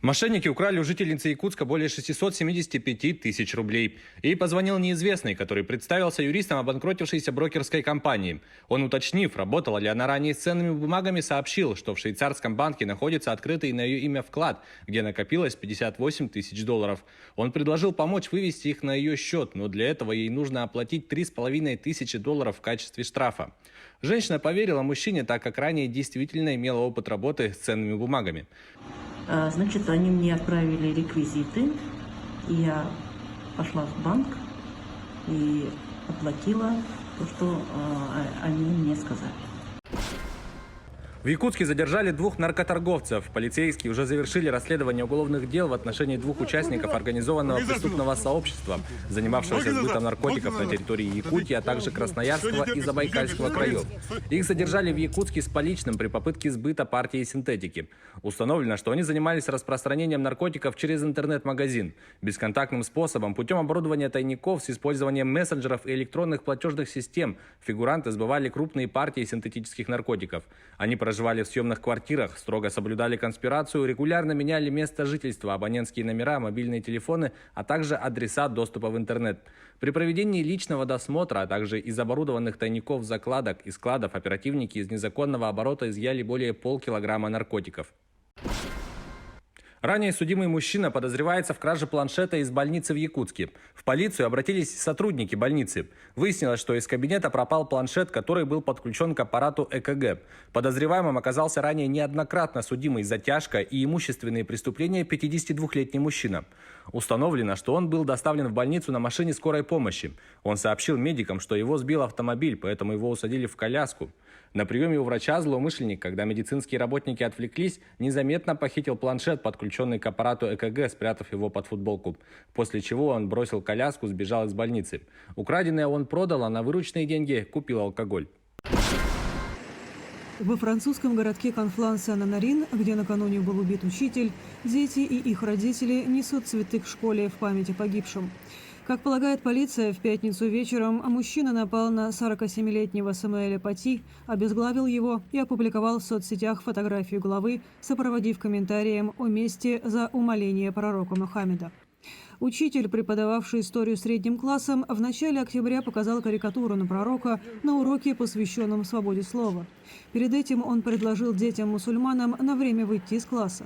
Мошенники украли у жительницы Якутска более 675 тысяч рублей. Ей позвонил неизвестный, который представился юристом обанкротившейся брокерской компании. Он, уточнив, работала ли она ранее с ценными бумагами, сообщил, что в швейцарском банке находится открытый на ее имя вклад, где накопилось 58 тысяч долларов. Он предложил помочь вывести их на ее счет, но для этого ей нужно оплатить 3,5 тысячи долларов в качестве штрафа. Женщина поверила мужчине, так как ранее действительно имела опыт работы с ценными бумагами. Значит, они мне отправили реквизиты, и я пошла в банк и оплатила то, что они мне сказали. В Якутске задержали двух наркоторговцев. Полицейские уже завершили расследование уголовных дел в отношении двух участников организованного преступного сообщества, занимавшегося сбытом наркотиков на территории Якутии, а также Красноярского и Забайкальского краев. Их задержали в Якутске с поличным при попытке сбыта партии синтетики. Установлено, что они занимались распространением наркотиков через интернет-магазин. Бесконтактным способом, путем оборудования тайников с использованием мессенджеров и электронных платежных систем, фигуранты сбывали крупные партии синтетических наркотиков. Они проживали в съемных квартирах, строго соблюдали конспирацию, регулярно меняли место жительства, абонентские номера, мобильные телефоны, а также адреса доступа в интернет. При проведении личного досмотра, а также из оборудованных тайников, закладок и складов оперативники из незаконного оборота изъяли более полкилограмма наркотиков. Ранее судимый мужчина подозревается в краже планшета из больницы в Якутске. В полицию обратились сотрудники больницы. Выяснилось, что из кабинета пропал планшет, который был подключен к аппарату ЭКГ. Подозреваемым оказался ранее неоднократно судимый за тяжкое и имущественные преступления 52-летний мужчина. Установлено, что он был доставлен в больницу на машине скорой помощи. Он сообщил медикам, что его сбил автомобиль, поэтому его усадили в коляску. На приеме у врача злоумышленник, когда медицинские работники отвлеклись, незаметно похитил планшет, подключенный к аппарату ЭКГ, спрятав его под футболку. После чего он бросил коляску, сбежал из больницы. Украденное он продал, а на вырученные деньги купил алкоголь. Во французском городке Конфлан-Сен-Анарин, где накануне был убит учитель, дети и их родители несут цветы к школе в память о погибшем. Как полагает полиция, в пятницу вечером мужчина напал на 47-летнего Самуэля Пати, обезглавил его и опубликовал в соцсетях фотографию головы, сопроводив комментарием о месте за умоление пророка Мухаммеда. Учитель, преподававший историю средним классом, в начале октября показал карикатуру на пророка на уроке, посвященном свободе слова. Перед этим он предложил детям-мусульманам на время выйти из класса.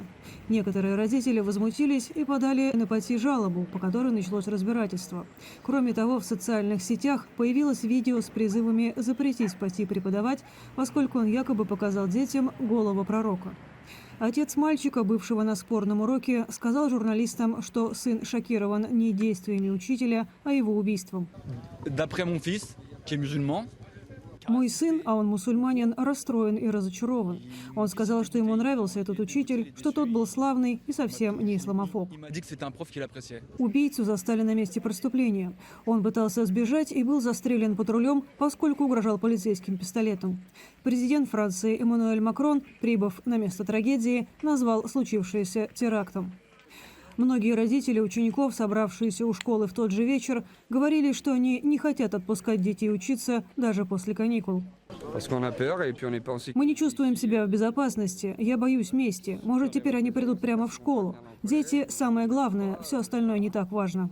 Некоторые родители возмутились и подали на Пати жалобу, по которой началось разбирательство. Кроме того, в социальных сетях появилось видео с призывами запретить Пати преподавать, поскольку он якобы показал детям голову пророка. Отец мальчика, бывшего на спорном уроке, сказал журналистам, что сын шокирован не действиями учителя, а его убийством. Мой сын, а он мусульманин, расстроен и разочарован. Он сказал, что ему нравился этот учитель, что тот был славный и совсем не исламофоб. Убийцу застали на месте преступления. Он пытался сбежать и был застрелен патрулем, поскольку угрожал полицейским пистолетом. Президент Франции Эммануэль Макрон, прибыв на место трагедии, назвал случившееся терактом. Многие родители учеников, собравшиеся у школы в тот же вечер, говорили, что они не хотят отпускать детей учиться даже после каникул. Мы не чувствуем себя в безопасности. Я боюсь мести. Может, теперь они придут прямо в школу. Дети – самое главное, все остальное не так важно.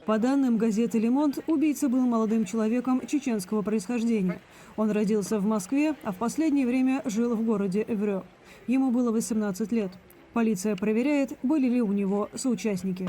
По данным газеты «Le Monde», убийца был молодым человеком чеченского происхождения. Он родился в Москве, а в последнее время жил в городе Эврё. Ему было 18 лет. Полиция проверяет, были ли у него соучастники.